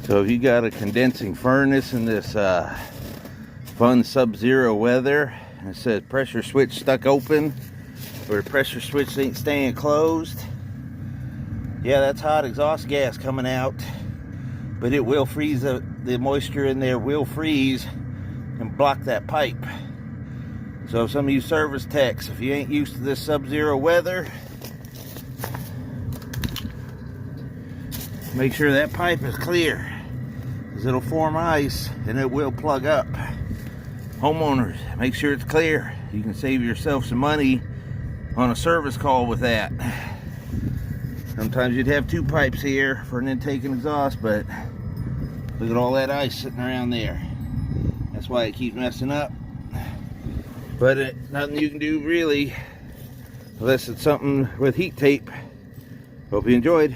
So if you got a condensing furnace in this fun sub-zero weather, and it says pressure switch stuck open, or the pressure switch ain't staying closed, yeah, that's hot exhaust gas coming out. But it will freeze, the moisture in there will freeze and block that pipe. So some of you service techs, if you ain't used to this sub-zero weather, make sure that pipe is clear, because it'll form ice and it will plug up. Homeowners, make sure it's clear. You can save yourself some money on a service call with that. Sometimes you'd have two pipes here for an intake and exhaust, but look at all that ice sitting around there. That's why it keeps messing up. But nothing you can do really, unless it's something with heat tape. Hope you enjoyed.